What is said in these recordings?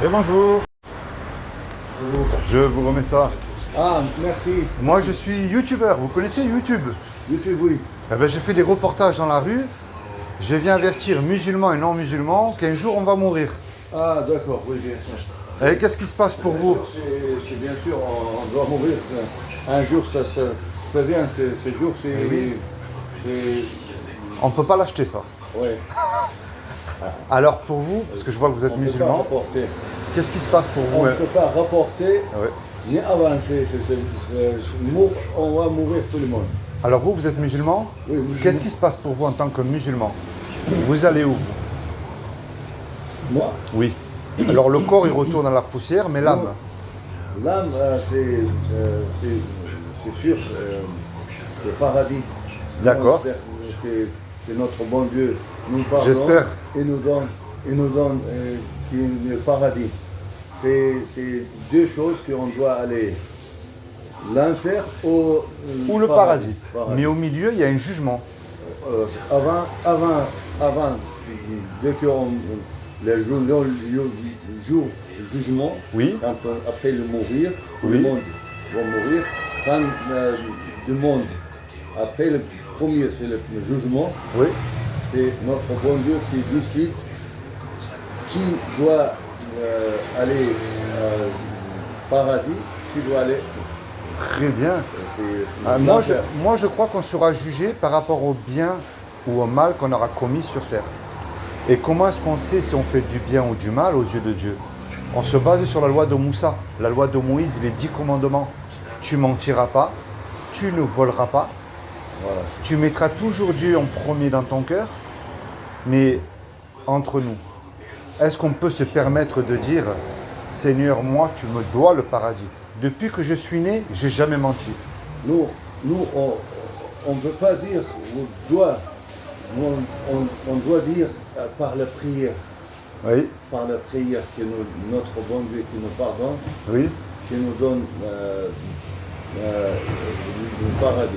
Et bonjour, je vous remets ça. Ah, merci. Moi je suis youtubeur, vous connaissez YouTube? YouTube, oui. Eh ben, je fais des reportages dans la rue, je viens avertir musulmans et non musulmans qu'un jour on va mourir. Ah, d'accord, oui, bien sûr. Et qu'est-ce qui se passe pour Bien vous? sûr, c'est bien sûr, on doit mourir. Un jour, ça vient, ce jour, c'est. Eh oui. c'est- On ne peut pas l'acheter ça. Ouais, Alors pour vous, parce que je vois que vous êtes on ne peut pas musulman, rapporter. qu'est-ce qui se passe pour On vous? ne peut pas rapporter Ah ouais. ni avancer. On va mourir tout le monde. Alors vous êtes musulman? Oui, musulman. Qu'est-ce qui se passe pour vous en tant que musulman? Vous allez où? Moi, Oui. Alors le corps il retourne à la poussière, mais l'âme? l'âme, c'est sûr, le paradis. D'accord. On espère que notre bon Dieu nous pardonne J'espère. et nous donne le paradis. C'est deux choses qu'on doit aller. L'enfer Ou le paradis. Mais au milieu, il y a un jugement. Avant, dès qu'on le jour du jugement, Oui. après le mourir, tout Oui. le monde va mourir. Fin du monde, après le premier, c'est le jugement. Oui. C'est notre bon Dieu qui décide qui doit aller au paradis, qui doit aller. Très bien. C'est Moi, moi, je crois qu'on sera jugé par rapport au bien ou au mal qu'on aura commis sur terre. Et comment est-ce qu'on sait si on fait du bien ou du mal aux yeux de Dieu? On se base sur la loi de Moussa, la loi de Moïse, les 10 commandements. Tu mentiras pas, tu ne voleras pas, Voilà. tu mettras toujours Dieu en premier dans ton cœur. Mais entre nous, est-ce qu'on peut se permettre de dire Seigneur, moi, tu me dois le paradis? Depuis que je suis né, j'ai jamais menti. Nous on ne peut pas dire, on doit, on doit dire par la prière. Oui, Par la prière que notre bon Dieu qui nous pardonne, oui, qui nous donne le paradis.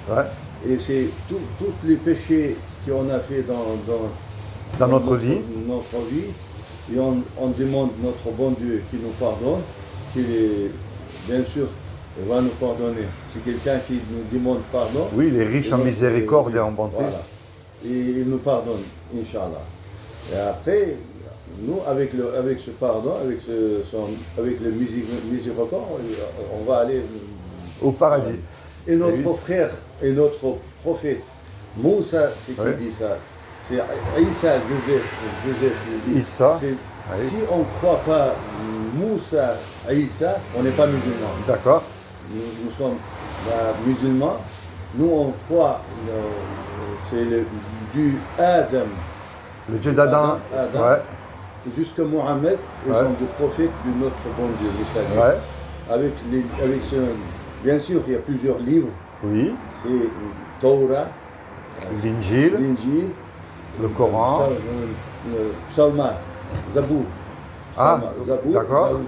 ouais. Et c'est tous les péchés qu'on a fait Dans notre vie. notre vie, et on demande notre bon Dieu qui nous pardonne, bien sûr, il va nous pardonner. C'est quelqu'un qui nous demande pardon. Oui, il est riche en miséricorde et en bonté. Voilà. Et il nous pardonne, Inch'Allah. Et après, nous, avec ce pardon, avec le miséricorde, on va aller Au paradis. Et notre Et oui. frère et notre prophète, Moussa, c'est qui Ouais. dit ça. C'est Issa, Joseph le dit. Issa, C'est- oui. Si on ne croit pas Moussa, Issa, on n'est pas musulman. D'accord. Nous sommes musulmans. Nous, on croit, c'est du Adam Le Dieu d'Adam. Adam. Ouais, jusqu'à Mohammed, ils Ouais. sont des prophètes de notre bon Dieu, messager. ouais, Avec bien sûr, il y a plusieurs livres. oui. C'est Torah, L'Injil, l'Injil, le Coran. Psalma, Zabour. Ah, Zabour, d'accord. Daoud.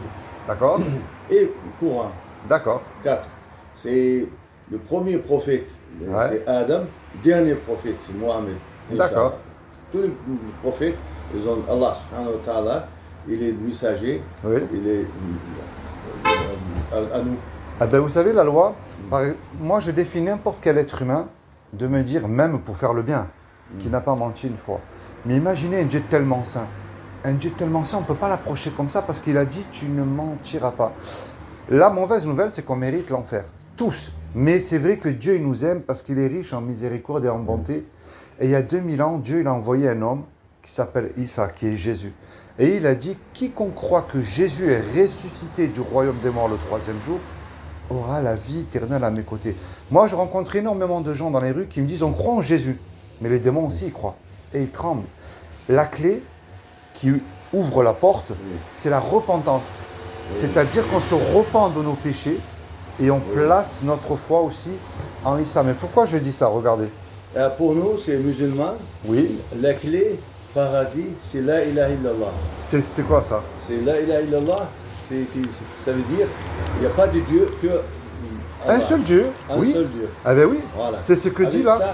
D'accord. Et Coran, D'accord. 4. C'est le premier prophète, Ouais. c'est Adam. Le dernier prophète, c'est Mohammed. D'accord. Tous les prophètes, ils ont Allah subhanahu wa ta'ala, il est messager, Oui. il est à nous. Ah ben, vous savez, la loi, moi je défie n'importe quel être humain de me dire, même pour faire le bien, qui n'a pas menti une fois. Mais imaginez un Dieu tellement saint. Un Dieu tellement saint, on ne peut pas l'approcher comme ça parce qu'il a dit, tu ne mentiras pas. La mauvaise nouvelle, c'est qu'on mérite l'enfer. Tous. Mais c'est vrai que Dieu il nous aime parce qu'il est riche en miséricorde et en bonté. Et il y a 2000 ans, Dieu il a envoyé un homme qui s'appelle Issa, qui est Jésus. Et il a dit, quiconque croit que Jésus est ressuscité du royaume des morts le 3e jour, aura la vie éternelle à mes côtés. Moi, je rencontre énormément de gens dans les rues qui me disent, on croit en Jésus. Mais les démons aussi y croient. Et ils tremblent. La clé qui ouvre la porte, c'est la repentance. C'est-à-dire qu'on se repent de nos péchés et on place notre foi aussi en Issa. Mais pourquoi je dis ça? Regardez. Pour nous, c'est musulmans. Oui. La clé paradis, c'est la ilaha illallah. C'est quoi ça? C'est la ilaha illallah. Ça veut dire il n'y a pas de Dieu que Allah. Un seul Dieu. Un Oui. seul Dieu. Ah ben oui. Voilà. C'est ce que dit Avec là.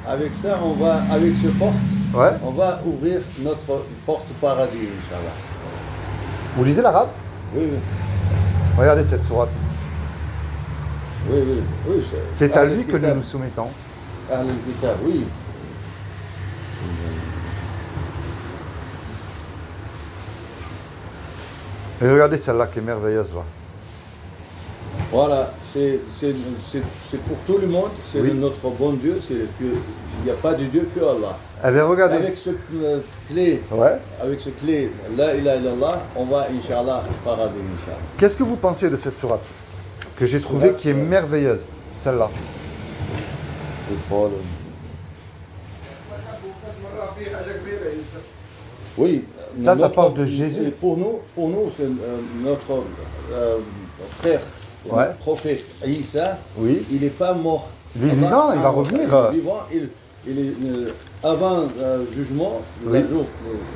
Avec ça, on va, avec ce porte, Ouais. on va ouvrir notre porte paradis, Inch'Allah. Vous lisez l'arabe? Oui, oui. Regardez cette sourate. Oui, oui, oui. C'est à Ahl lui que nous al-Kitab. nous soumettons. Ahl al-Kitab, oui. Et regardez celle-là qui est merveilleuse là. Voilà, c'est pour tout le monde, c'est Oui. notre bon Dieu, il n'y a pas de Dieu que Allah. Eh bien regardez. Avec ce clé, Ouais. La ilaha illallah, on va, Inch'Allah, paradis, Inch'Allah. Qu'est-ce que vous pensez de cette sourate que j'ai trouvée qui est merveilleuse, celle-là? Oui. Ça parle de Jésus. Et pour nous c'est notre frère, Ouais. notre prophète Isa, Oui. il n'est pas mort. Il est vivant, il va revenir. Il est vivant, il est avant jugement, Oui. le jour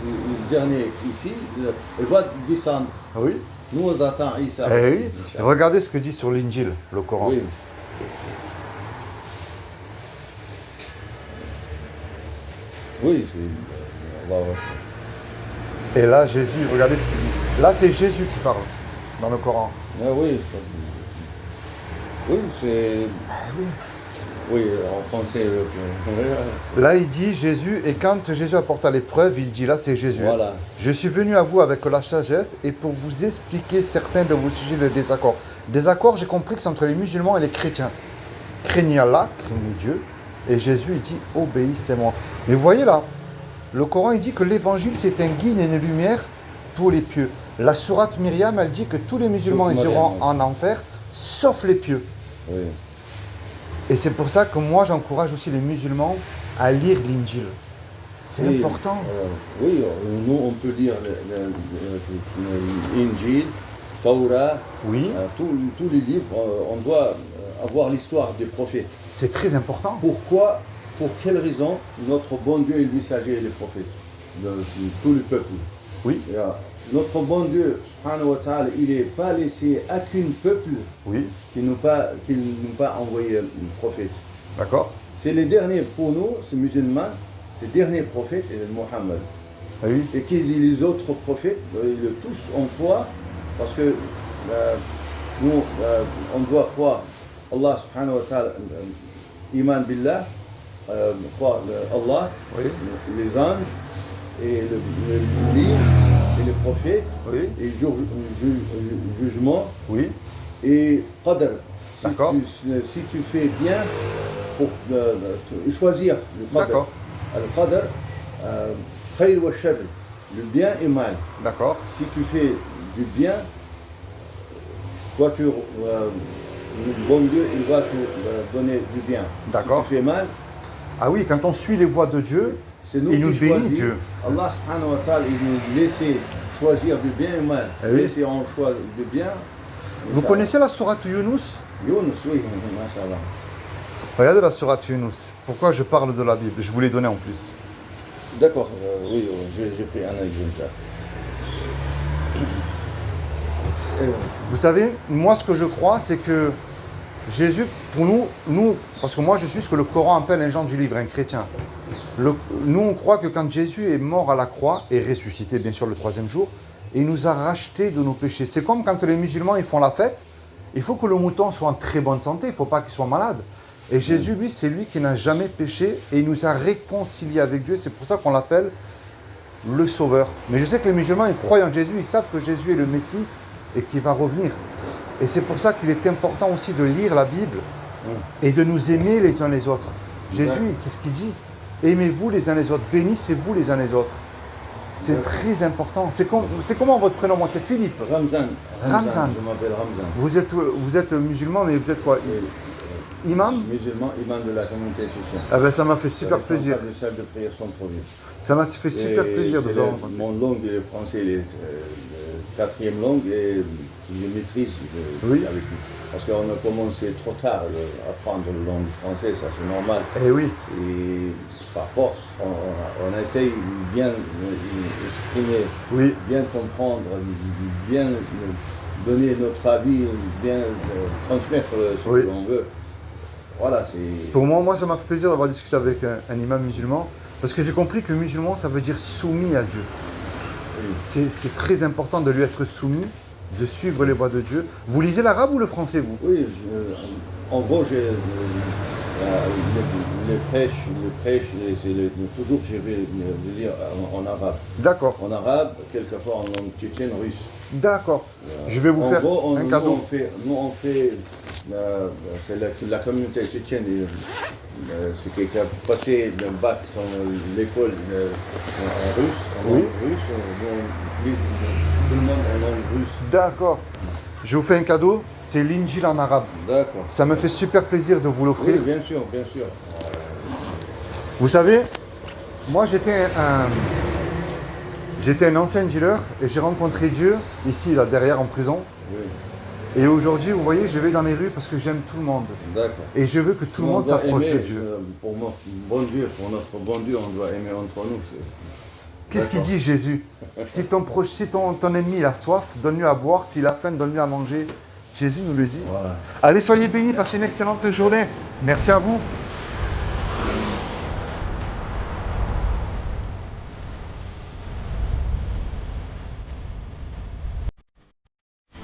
le dernier ici, il va descendre. Oui. Nous on attend Isa. Eh oui. Inch'Allah. Regardez ce que dit sur l'Injil, le Coran. Oui. Oui, on va voir. Et là, Jésus, regardez ce qu'il dit. Là, c'est Jésus qui parle dans le Coran. Ah oui. Oui, c'est. Oui, en français. Là, il dit Jésus, et quand Jésus apporta l'épreuve, il dit là, c'est Jésus. Voilà. Je suis venu à vous avec la sagesse et pour vous expliquer certains de vos sujets de désaccord. Désaccord, j'ai compris que c'est entre les musulmans et les chrétiens. Craignez Allah, craignez Dieu. Et Jésus, il dit obéissez-moi. Mais vous voyez là, le Coran, il dit que l'évangile, c'est un guide et une lumière pour les pieux. La sourate Myriam, elle dit que tous les musulmans, Sauf ils Maryam, iront oui. en enfer, sauf les pieux. Oui. Et c'est pour ça que moi, j'encourage aussi les musulmans à lire l'Injil. C'est Oui, important. oui, nous on peut dire l'Injil, Torah, Oui, tous les livres, on doit avoir l'histoire des prophètes. c'est très important. Pourquoi, pour quelle raison notre bon Dieu est le messager et les prophètes de tout le peuple. Oui, Notre bon Dieu, subhanahu wa ta'ala, il n'est pas laissé à qu'un peuple oui, qui n'a pas envoyé le prophète. d'accord. C'est les derniers, pour nous, ces musulmans, ces derniers prophètes, et Mohammed. Oui, Et qui dit les autres prophètes, ils le tous en croient, parce que nous, on doit croire Allah subhanahu wa ta'ala, iman billah, croire Allah, oui, les anges, et le livre, et les prophètes, oui, et jugement, oui, et qadr. D'accord. Si tu fais bien, pour choisir le qadr. d'accord, Al-qadr, khayr wa sharr, le bien et mal. d'accord, Si tu fais du bien, toi le bon Dieu, il va te donner du bien. D'accord. Si tu fais mal, Ah oui, quand on suit les voies de Dieu, c'est nous il nous qui bénit, choisissons. Dieu. Allah subhanahu wa ta'ala, il nous laisse choisir du bien et mal. Eh oui. Et si on choisit du bien, Vous connaissez la sourate Yunus? Yunus, oui, mashallah. Regardez la sourate Yunus. Pourquoi je parle de la Bible? Je vous l'ai donné en plus. D'accord, oui, j'ai pris un exemplaire. Vous savez, moi ce que je crois, c'est que Jésus, pour nous, parce que moi je suis ce que le Coran appelle un genre du livre, un chrétien. Nous on croit que quand Jésus est mort à la croix et ressuscité bien sûr le troisième jour, il nous a rachetés de nos péchés. C'est comme quand les musulmans ils font la fête, il faut que le mouton soit en très bonne santé, il ne faut pas qu'il soit malade. Et Jésus, lui, c'est lui qui n'a jamais péché et il nous a réconciliés avec Dieu. C'est pour ça qu'on l'appelle le Sauveur. Mais je sais que les musulmans, ils croient en Jésus, ils savent que Jésus est le Messie et qu'il va revenir. Et c'est pour ça qu'il est important aussi de lire la Bible et de nous aimer les uns les autres. Jésus, c'est ce qu'il dit. Aimez-vous les uns les autres, bénissez-vous les uns les autres. C'est très important. C'est comment votre prénom? Moi, c'est Philippe. Ramzan. Ramzan. Je m'appelle Ramzan. Vous êtes musulman, mais vous êtes quoi? Imam? Musulman, imam de la communauté chrétienne. Ah ben, ça m'a fait super plaisir. Le salle de prière centre-ville. Ça m'a fait super plaisir de vous avoir rencontré. Mon langue, le français, est quatrième langue et je maîtrise Oui. avec lui. Parce qu'on a commencé trop tard à apprendre la langue française, ça c'est normal. Eh oui. C'est par force, on essaye de bien exprimer, Oui. bien comprendre, bien donner notre avis, bien transmettre ce Oui. que l'on veut. Voilà, c'est... Pour moi, ça m'a fait plaisir d'avoir discuté avec un imam musulman, parce que j'ai compris que musulman, ça veut dire soumis à Dieu. C'est très important de lui être soumis, de suivre les voies de Dieu. Vous lisez l'arabe ou le français, vous? Oui, en gros, les prêches, toujours je vais les lire en arabe. D'accord, En arabe, quelquefois en langue tchétchène, russe. d'accord. Je vais vous En faire gros, un cadeau. nous on fait c'est la communauté tchétchène, c'est qui a passé le bac dans l'école en russe, en Oui. langue russe, on lit tout le monde en langue russe. D'accord. Je vous fais un cadeau, c'est l'Injil en arabe. D'accord. Ça me fait super plaisir de vous Oui, l'offrir. bien sûr, bien sûr. Vous savez, moi j'étais un ancien dealer et j'ai rencontré Dieu ici, là, derrière, en prison. Oui, Et aujourd'hui, vous voyez, je vais dans les rues parce que j'aime tout le monde. d'accord. Et je veux que tout le On monde doit s'approche aimer, de Dieu. pour notre bon Dieu, on doit aimer entre nous. Qu'est-ce qu'il D'accord. dit Jésus? Si ton ennemi il a soif, donne-lui à boire. S'il a faim, donne-lui à manger. Jésus nous le dit. Voilà. Allez, soyez bénis, passez une excellente journée. Merci à vous.